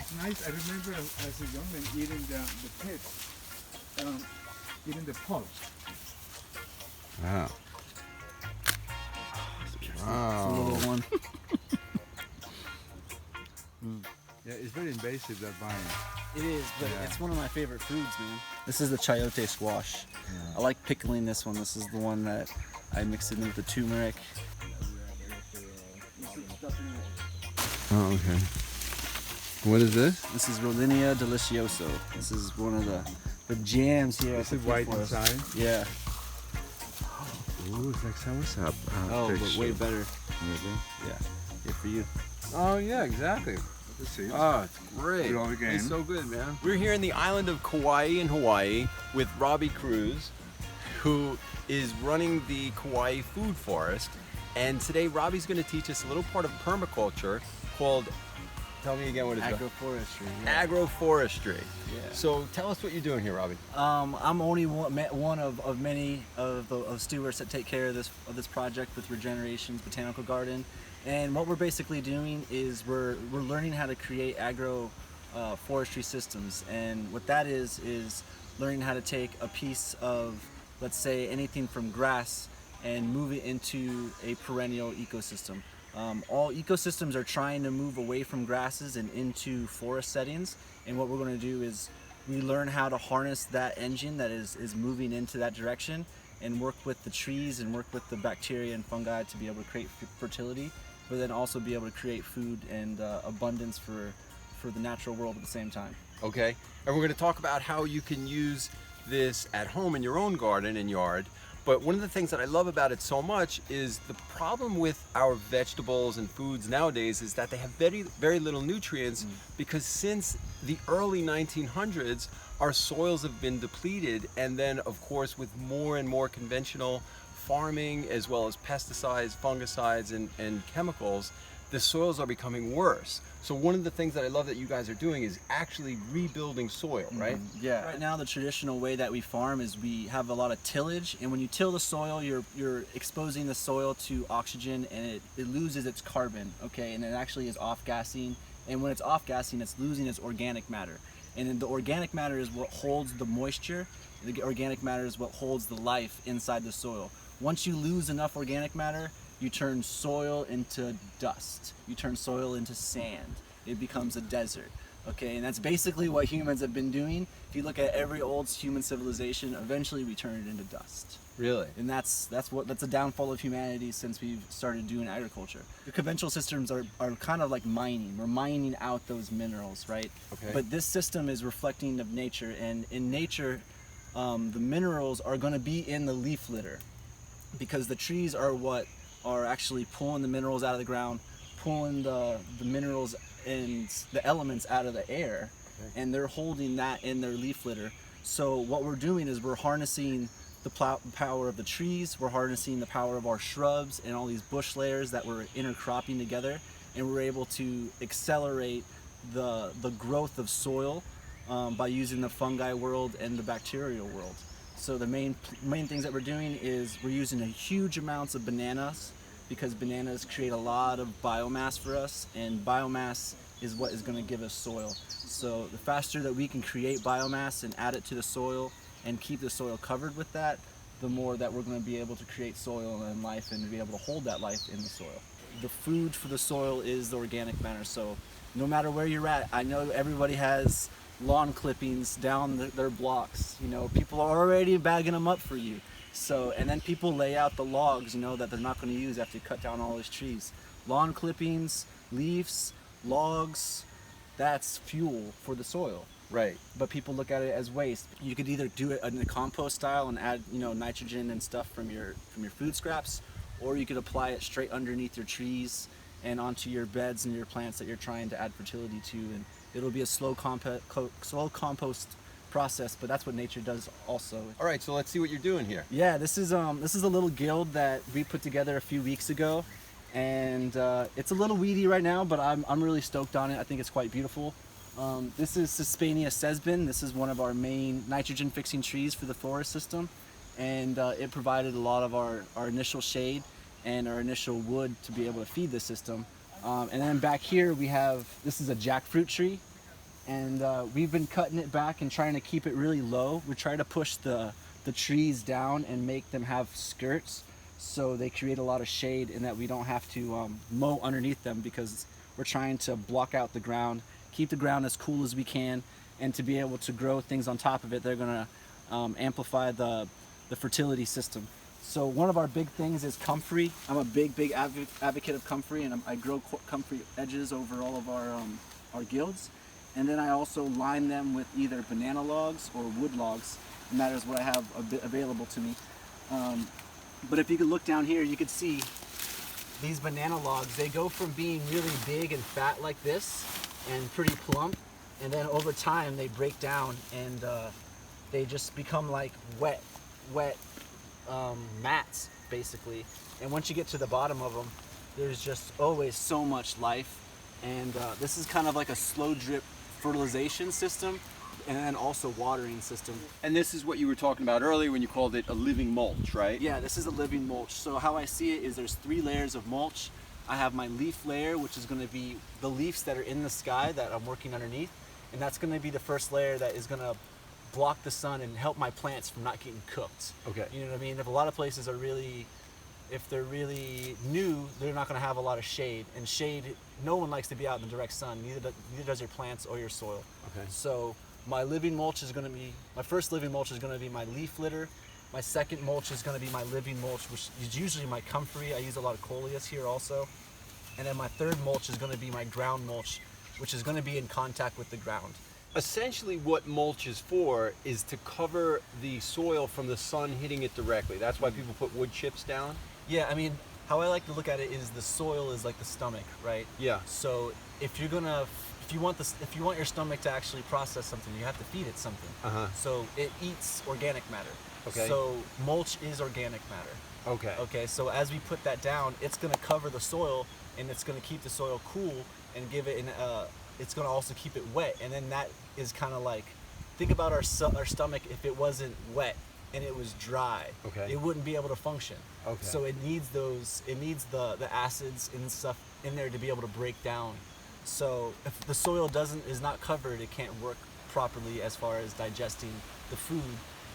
it's nice. I remember as a young man eating the pits, eating the pulp. Wow. It's a Wow. little one. Yeah, it's very invasive, that vine. It is, but Yeah. it's one of my favorite foods, man. This is the chayote squash. Yeah. I like pickling this one. This is the one that I mixed in with the turmeric. Oh, okay. What is this? This is Rollinia delicioso. This is one of the jams here. Is it white inside? Yeah. Ooh, it's like soursop. Oh, but texture. way better. Really? Yeah. Here for you. Oh, yeah, exactly. Let's see. Oh, it's great. Do it all again. It's so good, man. We're here in the island of Kauai in Hawaii with Robby Cruz, who is running the Kauai food forest. And today Robby's going to teach us a little part of permaculture called, tell me again what it's called. Agroforestry. Yeah. Agroforestry. Yeah. So tell us what you're doing here, Robby. I'm only one of many of stewards that take care of this project with Regeneration's Botanical Garden. And what we're basically doing is we're learning how to create forestry systems. And what that is learning how to take a piece of, let's say, anything from grass and move it into a perennial ecosystem. All ecosystems are trying to move away from grasses and into forest settings. And what we're going to do is we learn how to harness that engine that is moving into that direction and work with the trees and work with the bacteria and fungi to be able to create fertility, but then also be able to create food and abundance for the natural world at the same time. Okay. And we're going to talk about how you can use this at home in your own garden and yard. But one of the things that I love about it so much is the problem with our vegetables and foods nowadays is that they have very, very little nutrients because since the early 1900s, our soils have been depleted. And then, of course, with more and more conventional farming, as well as pesticides, fungicides, and chemicals, the soils are becoming worse. So one of the things that I love that you guys are doing is actually rebuilding soil, right? Yeah. Right now, the traditional way that we farm is we have a lot of tillage, and when you till the soil, you're exposing the soil to oxygen, and it loses its carbon, okay? And it actually is off-gassing, and when it's off-gassing, it's losing its organic matter. And then the organic matter is what holds the moisture. The organic matter is what holds the life inside the soil. Once you lose enough organic matter, you turn soil into dust. You turn soil into sand. It becomes a desert. Okay, and that's basically what humans have been doing. If you look at every old human civilization, eventually we turn it into dust. Really? And that's a downfall of humanity since we've started doing agriculture. The conventional systems are kind of like mining. We're mining out those minerals, right? Okay. But this system is reflecting of nature, and in nature, the minerals are going to be in the leaf litter, because the trees are what are actually pulling the minerals out of the ground, pulling the minerals and the elements out of the air, and they're holding that in their leaf litter. So what we're doing is we're harnessing the power of the trees, we're harnessing the power of our shrubs and all these bush layers that we're intercropping together, and we're able to accelerate the growth of soil by using the fungi world and the bacterial world. So the main things that we're doing is we're using a huge amounts of bananas, because bananas create a lot of biomass for us, and biomass is what is going to give us soil. So the faster that we can create biomass and add it to the soil and keep the soil covered with that, the more that we're going to be able to create soil and life and be able to hold that life in the soil. The food for the soil is the organic matter. So no matter where you're at, I know everybody has lawn clippings down their blocks. You know, people are already bagging them up for you. So, and then people lay out the logs, you know, that they're not going to use after you cut down all these trees. Lawn clippings, leaves, logs, that's fuel for the soil. Right. But people look at it as waste. You could either do it in the compost style and add, you know, nitrogen and stuff from your food scraps, or you could apply it straight underneath your trees and onto your beds and your plants that you're trying to add fertility to, and it'll be a slow compost process, but that's what nature does also. All right, so let's see what you're doing here. Yeah, this is a little guild that we put together a few weeks ago, and it's a little weedy right now, but I'm really stoked on it. I think it's quite beautiful. This is Suspania sesbin. This is one of our main nitrogen fixing trees for the forest system, and it provided a lot of our initial shade and our initial wood to be able to feed the system. And then back here we have, this is a jackfruit tree. And we've been cutting it back and trying to keep it really low. We try to push the trees down and make them have skirts so they create a lot of shade, and that we don't have to mow underneath them, because we're trying to block out the ground, keep the ground as cool as we can, and to be able to grow things on top of it. They're going to amplify the fertility system. So one of our big things is comfrey. I'm a big advocate of comfrey, and I grow comfrey edges over all of our guilds. And then I also line them with either banana logs or wood logs, and that is what I have available to me. But if you could look down here, you could see these banana logs. They go from being really big and fat like this and pretty plump, and then over time they break down and they just become like wet mats basically. And once you get to the bottom of them, there's just always so much life. And this is kind of like a slow drip fertilization system, and then also watering system. And this is what you were talking about earlier when you called it a living mulch, right? Yeah, this is a living mulch. So how I see it is there's 3 layers of mulch. I have my leaf layer, which is going to be the leaves that are in the sky that I'm working underneath, and that's going to be the first layer that is going to block the sun and help my plants from not getting cooked. Okay. You know what I mean? If a lot of places are really, if they're really new, they're not going to have a lot of shade, and shade, no one likes to be out in the direct sun, neither does your plants or your soil. Okay. So my living mulch is going to be, my first living mulch is going to be my leaf litter. My second mulch is going to be my living mulch, which is usually my comfrey. I use a lot of coleus here also. And then my third mulch is going to be my ground mulch, which is going to be in contact with the ground. Essentially what mulch is for is to cover the soil from the sun hitting it directly. That's why people put wood chips down. Yeah, I mean, how I like to look at it is the soil is like the stomach, right? Yeah. So if you're gonna, if you want your stomach to actually process something, you have to feed it something. Uh-huh. So it eats organic matter. Okay. So mulch is organic matter. Okay. Okay. So as we put that down, it's gonna cover the soil, and it's gonna keep the soil cool and give it it's gonna also keep it wet. And then that is kind of like, think about our stomach. If it wasn't wet and it was dry, okay, it wouldn't be able to function. Okay. So it needs the acids and stuff in there to be able to break down. So if the soil is not covered, it can't work properly as far as digesting the food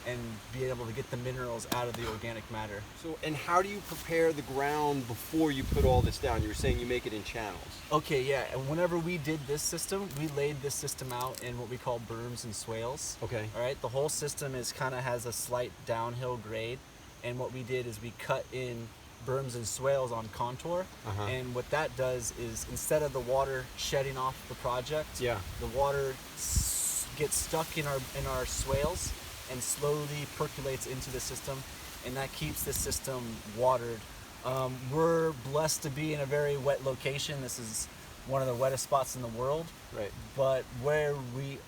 and be able to get the minerals out of the organic matter. So, and how do you prepare the ground before you put all this down? You were saying you make it in channels. Okay, yeah, and whenever we did this system, we laid this system out in what we call berms and swales. Okay. All right, the whole system has a slight downhill grade, and what we did is we cut in berms and swales on contour. Uh-huh. And what that does is, instead of the water shedding off the project, yeah, the water gets stuck in our swales and slowly percolates into the system, and that keeps the system watered. We're blessed to be in a very wet location. This is one of the wettest spots in the world. Right. But where we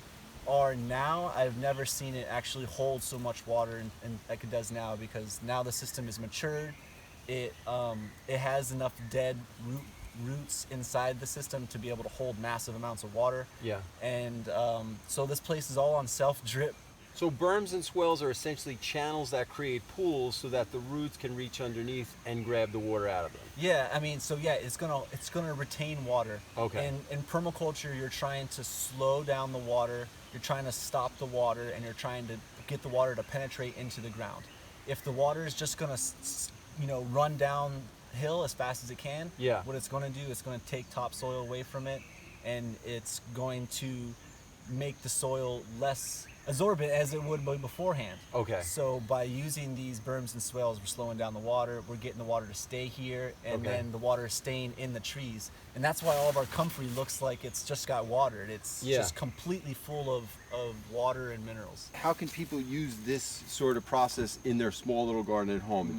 are now, I've never seen it actually hold so much water like it does now, because now the system is matured. It has enough dead roots inside the system to be able to hold massive amounts of water. Yeah. And so this place is all on self-drip. So berms and swells are essentially channels that create pools so that the roots can reach underneath and grab the water out of them. Yeah, I mean, so yeah, it's gonna retain water. Okay. And in permaculture, you're trying to slow down the water, you're trying to stop the water, and you're trying to get the water to penetrate into the ground. If the water is just gonna, run downhill as fast as it can, yeah, what it's gonna do, it's gonna take topsoil away from it, and it's going to make the soil less absorbent as it would be beforehand. Okay. So by using these berms and swales, we're slowing down the water, we're getting the water to stay here, and then the water is staying in the trees. And that's why all of our comfrey looks like it's just got watered. It's just completely full of water and minerals. How can people use this sort of process in their small little garden at home?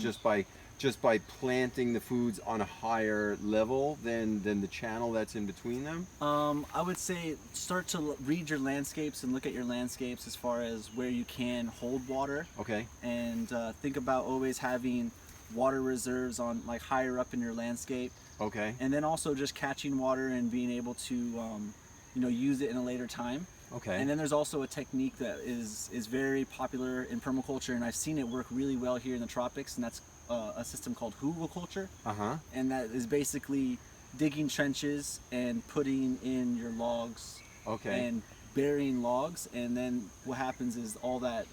Just by planting the foods on a higher level than the channel that's in between them? I would say start to read your landscapes and look at your landscapes as far as where you can hold water. Okay. And think about always having water reserves on like higher up in your landscape. Okay. And then also just catching water and being able to use it in a later time. Okay. And then there's also a technique that is very popular in permaculture, and I've seen it work really well here in the tropics, and that's a system called hugelkultur. Uh-huh. And that is basically digging trenches and putting in your logs. Okay. And burying logs, and then what happens is all that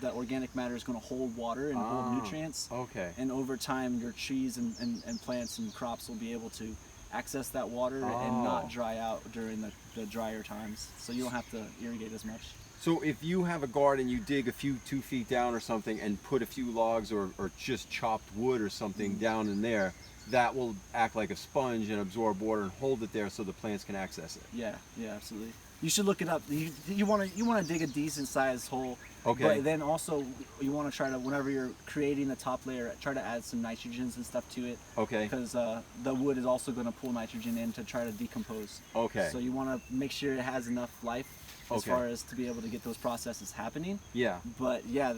that organic matter is going to hold water and hold nutrients. Okay. And over time, your trees and plants and crops will be able to access that water and not dry out during the drier times. So you don't have to irrigate as much. So if you have a garden, you dig a few 2 feet down or something and put a few logs or just chopped wood or something down in there, that will act like a sponge and absorb water and hold it there so the plants can access it. Yeah, absolutely. You should look it up. You want to dig a decent sized hole. Okay. But then also you want to try to, whenever you're creating the top layer, try to add some nitrogens and stuff to it. Okay. Because the wood is also going to pull nitrogen in to try to decompose. Okay. So you want to make sure it has enough life as far as to be able to get those processes happening. Yeah. But yeah,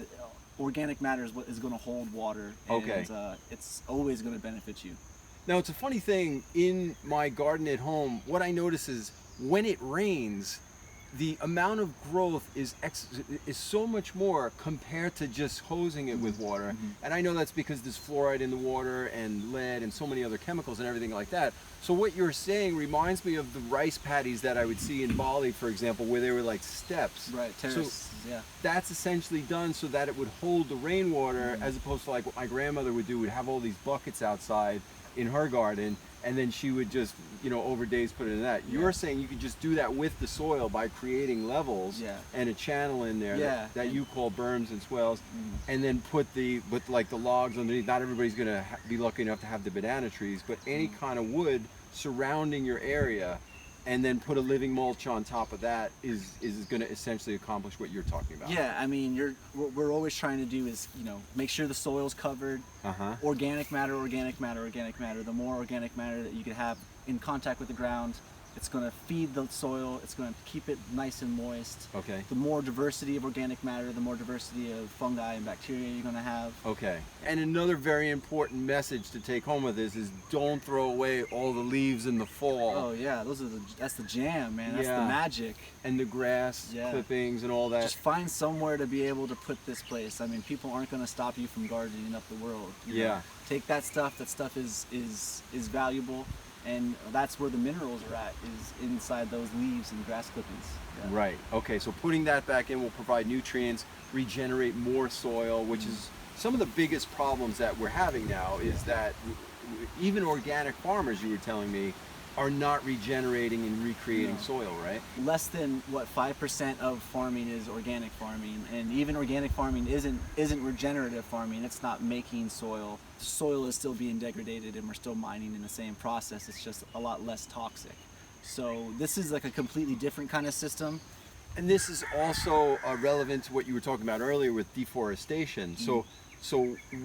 organic matter is what is going to hold water, and it's always going to benefit you. Now it's a funny thing, in my garden at home, what I notice is when it rains, the amount of growth is so much more compared to just hosing it with water. And I know that's because there's fluoride in the water and lead and so many other chemicals and everything like that. So what you're saying reminds me of the rice paddies that I would see in Bali, for example, where they were like steps. Right, terraces, yeah. That's essentially done so that it would hold the rainwater, as opposed to like what my grandmother would do, would have all these buckets outside in her garden, and then she would just, you know, over days put it in that. You're saying you could just do that with the soil by creating levels and a channel in there that you call berms and swales, and then put like the logs underneath. Not everybody's gonna be lucky enough to have the banana trees, but any kind of wood surrounding your area, and then put a living mulch on top of that is going to essentially accomplish what you're talking about. Yeah, I mean, what we're always trying to do is, you know, make sure the soil's covered. Organic matter, organic matter, organic matter. The more organic matter that you can have in contact with the ground, it's going to feed the soil. It's going to keep it nice and moist. Okay. The more diversity of organic matter, the more diversity of fungi and bacteria you're going to have. Okay. And another very important message to take home with this is don't throw away all the leaves in the fall. Oh yeah, that's the jam, man. That's the magic. And the grass clippings and all that. Just find somewhere to be able to put this place. I mean, people aren't going to stop you from gardening up the world. You know? Take that stuff. That stuff is valuable. And that's where the minerals are at, is inside those leaves and grass clippings. Yeah. Right. Okay, so putting that back in will provide nutrients, regenerate more soil, which is some of the biggest problems that we're having now, is that even organic farmers, you were telling me, are not regenerating and recreating soil, right? Less than 5% of farming is organic farming, and even organic farming isn't regenerative farming. It's not making soil. Soil is still being degraded, and we're still mining in the same process. It's just a lot less toxic. So this is like a completely different kind of system. And this is also relevant to what you were talking about earlier with deforestation. So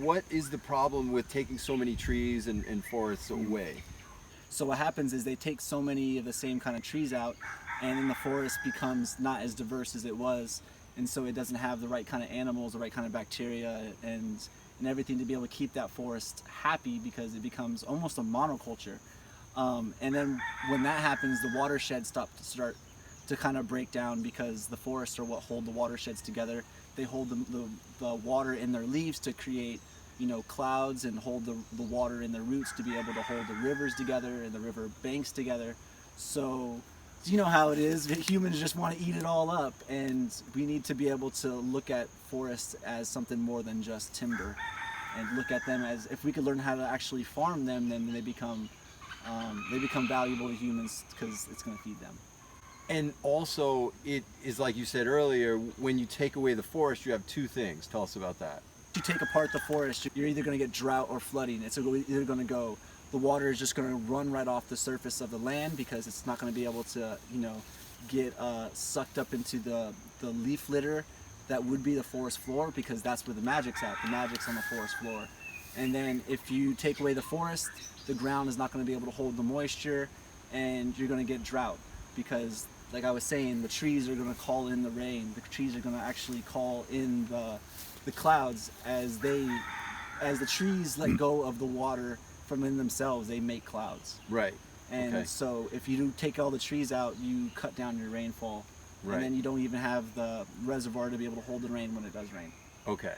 what is the problem with taking so many trees and forests away? So what happens is they take so many of the same kind of trees out, and then the forest becomes not as diverse as it was, and so it doesn't have the right kind of animals, the right kind of bacteria, and everything to be able to keep that forest happy, because it becomes almost a monoculture. And then when that happens, the watersheds start to kind of break down, because the forests are what hold the watersheds together. They hold the water in their leaves to create, you know, clouds, and hold the water in their roots to be able to hold the rivers together and the river banks together. So you know how it is, humans just want to eat it all up, and we need to be able to look at forests as something more than just timber, and look at them as, if we could learn how to actually farm them, then they become valuable to humans, because it's going to feed them. And also, it is like you said earlier, when you take away the forest, you have two things. Tell us about that. If you take apart the forest, you're either going to get drought or flooding. It's either going to go, the water is just going to run right off the surface of the land, because it's not going to be able to, you know, get sucked up into the leaf litter that would be the forest floor, because that's where the magic's at. The magic's on the forest floor. And then if you take away the forest, the ground is not going to be able to hold the moisture, and you're going to get drought, because, like I was saying, the trees are going to call in the rain. The trees are going to actually call in the clouds as the trees let go of the water from in themselves. They make clouds. Right. And so if you do take all the trees out, you cut down your rainfall. Right. And then you don't even have the reservoir to be able to hold the rain when it does rain. Okay.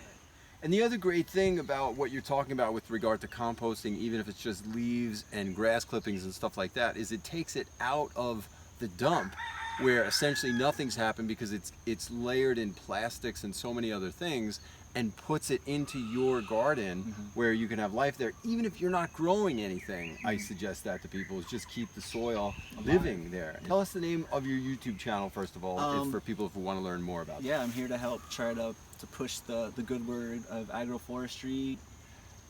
And the other great thing about what you're talking about with regard to composting, even if it's just leaves and grass clippings and stuff like that, is it takes it out of the dump where essentially nothing's happened because it's layered in plastics and so many other things, and puts it into your garden where you can have life there. Even if you're not growing anything, I suggest that to people, is just keep the soil living there. Tell us the name of your YouTube channel, first of all, for people who want to learn more about Yeah, I'm here to help try to push the good word of agroforestry.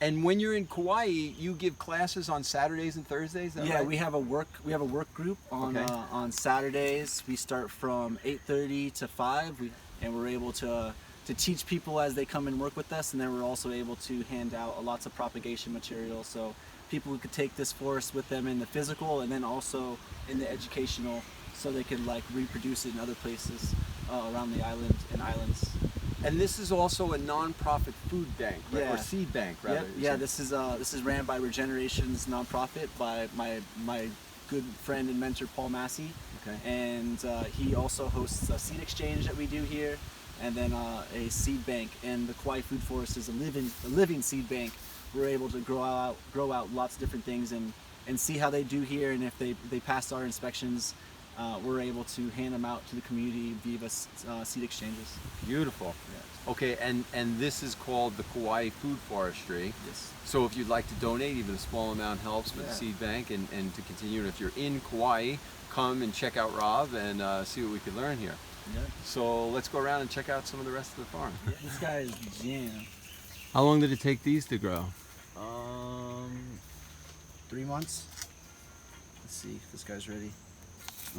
And when you're in Kauai, you give classes on Saturdays and Thursdays? Yeah, right? we have a work group on Saturdays. We start from 8:30 to 5, and we're able to teach people as they come and work with us, and then we're also able to hand out lots of propagation material, so people who could take this forest with them in the physical and then also in the educational, so they could like reproduce it in other places around the island and islands. And this is also a non-profit food bank, right? Yeah. Or seed bank, rather. Yep. Yeah, this is ran by Regeneration's nonprofit by my good friend and mentor Paul Massey. Okay. And he also hosts a seed exchange that we do here, and then a seed bank. And the Kauai Food Forest is a living seed bank. We're able to grow out lots of different things and see how they do here, and if they pass our inspections, we're able to hand them out to the community via seed exchanges. Beautiful. Yeah. Okay, and this is called the Kauai Food Forestry. Yes. So if you'd like to donate, even a small amount helps with the seed bank, and to continue. And if you're in Kauai, come and check out Rob and see what we can learn here. Yeah. So let's go around and check out some of the rest of the farm. Yeah, this guy is jam. How long did it take these to grow? 3 months. Let's see if this guy's ready.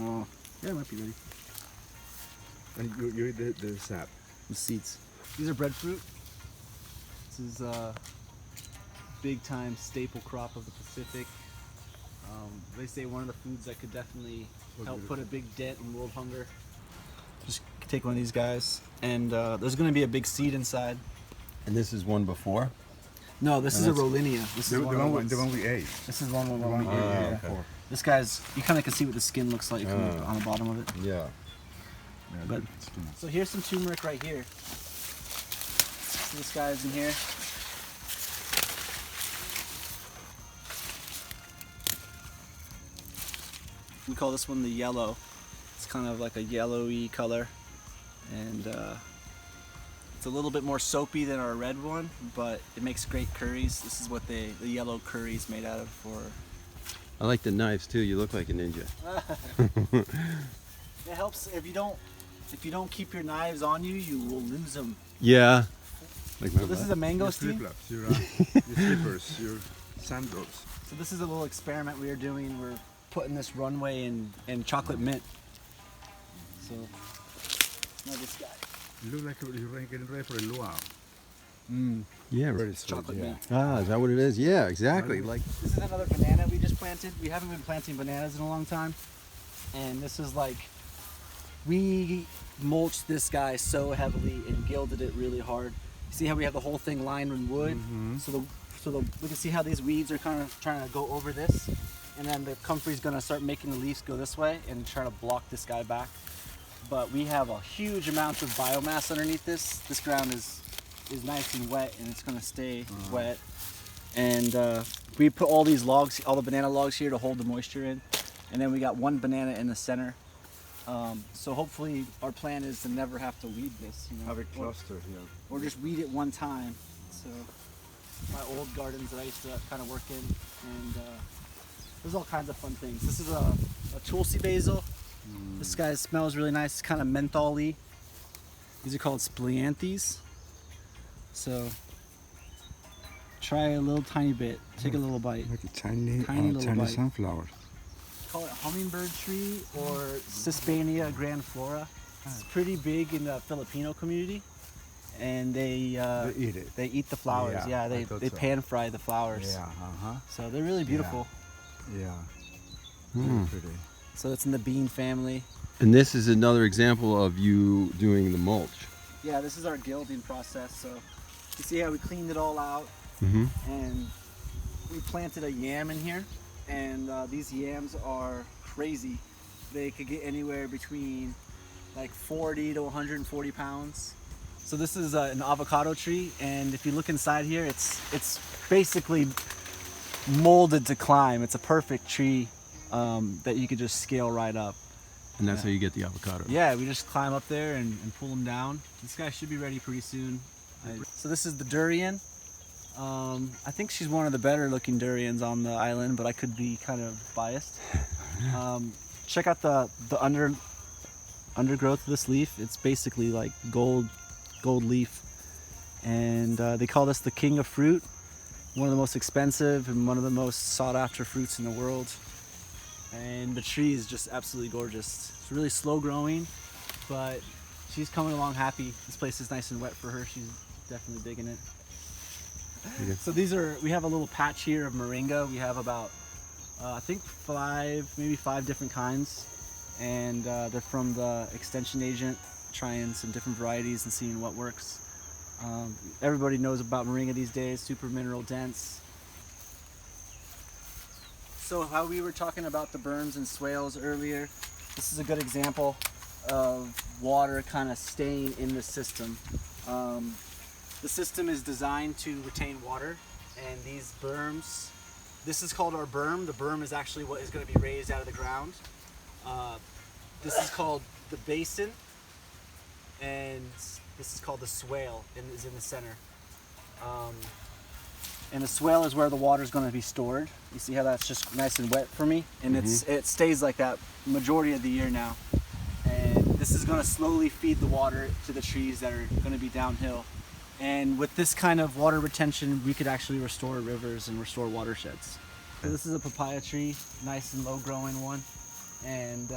Oh, yeah, it might be ready. And you eat the sap. The seeds. These are breadfruit. This is a big time staple crop of the Pacific. They say one of the foods that could definitely help put a big dent in world hunger. Just take one of these guys, and there's going to be a big seed inside. And this is one before? No, this is a Rollinia. This is The one we ate. This is one we ate. Yeah. Yeah. This guy's, you kind of can see what the skin looks like on the bottom of it. Yeah. But so here's some turmeric right here. So this guy's in here. We call this one the yellow. It's kind of like a yellowy color, and it's a little bit more soapy than our red one, but it makes great curries. This is what the yellow curry is made out of for. I like the knives too. You look like a ninja. It helps if you don't keep your knives on you, you will lose them. Yeah. So this is a mango steam. Flip-flops, your slippers, your sandals. So this is a little experiment we are doing. We're putting this runway in chocolate mint. So now this guy. You look like you're getting ready for a luau. Yeah. Very sweet, Chocolate mint. Ah, is that what it is? Yeah, exactly. Like. This is another banana we just planted. We haven't been planting bananas in a long time. And this is like, we mulched this guy so heavily and gilded it really hard. See how we have the whole thing lined in wood? So we can see how these weeds are kind of trying to go over this. And then the Comfrey's gonna start making the leaves go this way and try to block this guy back. But we have a huge amount of biomass underneath this. This ground is nice and wet, and it's gonna stay wet. And we put all these logs, all the banana logs here to hold the moisture in. And then we got one banana in the center. So hopefully our plan is to never have to weed this. You know, Have a cluster here. or just weed it one time. So my old gardens that I used to kind of work in, and there's all kinds of fun things. This is a Tulsi basil. This guy smells really nice. It's kind of menthol-y. These are called splianthes. So try a little tiny bit. Take a little bite. Like a tiny little bite. sunflower. Call it hummingbird tree or Cispania grandiflora. It's pretty big in the Filipino community, and they eat it. They eat the flowers. Yeah, Yeah, they I thought so. pan fry the flowers. Yeah, So they're really beautiful. Yeah. Very pretty. So it's in the bean family. And this is another example of you doing the mulch. Yeah, this is our gilding process. So you see how we cleaned it all out, and we planted a yam in here. And these yams are crazy. They could get anywhere between like 40 to 140 pounds. So this is an avocado tree, and if you look inside here, it's basically molded to climb. It's a perfect tree that you could just scale right up. And that's how you get the avocado. Yeah, we just climb up there and pull them down. This guy should be ready pretty soon. So this is the Durian. I think she's one of the better looking durians on the island, but I could be kind of biased. Check out the undergrowth of this leaf. It's basically like gold leaf. And they call this the king of fruit. One of the most expensive and one of the most sought after fruits in the world. And the tree is just absolutely gorgeous. It's really slow growing, but she's coming along happy. This place is nice and wet for her. She's definitely digging it. So we have a little patch here of moringa. We have about, I think maybe five different kinds. And they're from the extension agent, trying some different varieties and seeing what works. Everybody knows about moringa these days, super mineral dense. So how we were talking about the berms and swales earlier, this is a good example of water kind of staying in the system. The system is designed to retain water, and these berms, this is called our berm. The berm is actually what is going to be raised out of the ground. This is called the basin, and this is called the swale, and is in the center. And the swale is where the water is going to be stored. You see how that's just nice and wet for me? And it stays like that majority of the year now. And this is going to slowly feed the water to the trees that are going to be downhill. And with this kind of water retention, we could actually restore rivers and restore watersheds. So this is a papaya tree, nice and low growing one. And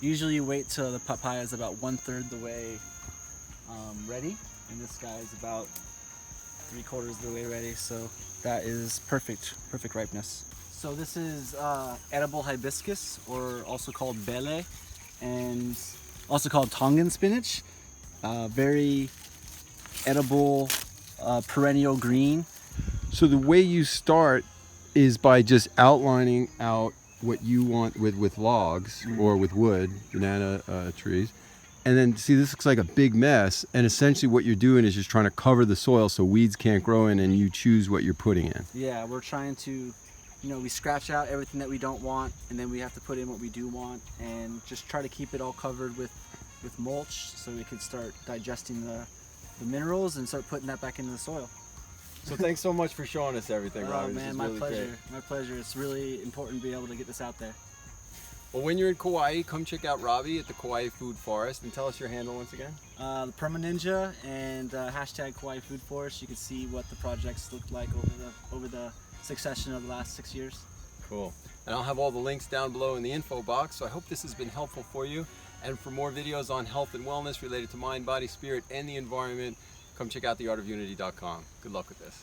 usually you wait till the papaya is about 1/3 the way ready. And this guy is about 3/4 of the way ready. So that is perfect ripeness. So this is edible hibiscus, or also called bele, and also called Tongan spinach. Very edible, perennial green. So the way you start is by just outlining out what you want with logs or with wood, banana trees. And then see, this looks like a big mess, and essentially what you're doing is just trying to cover the soil so weeds can't grow in, and you choose what you're putting in. Yeah, we're trying to, we scratch out everything that we don't want, and then we have to put in what we do want, and just try to keep it all covered with mulch so we can start digesting the minerals and start putting that back into the soil. So thanks so much for showing us everything, Robby. Oh man, my pleasure. My pleasure. It's really important to be able to get this out there. Well, when you're in Kauai, come check out Robby at the Kauai Food Forest, and tell us your handle once again. The permaninja and hashtag Kauai Food Forest. You can see what the projects looked like over the succession of the last 6 years. Cool. And I'll have all the links down below in the info box. So I hope this has been helpful for you. And for more videos on health and wellness related to mind, body, spirit, and the environment, come check out theartofunity.com. Good luck with this.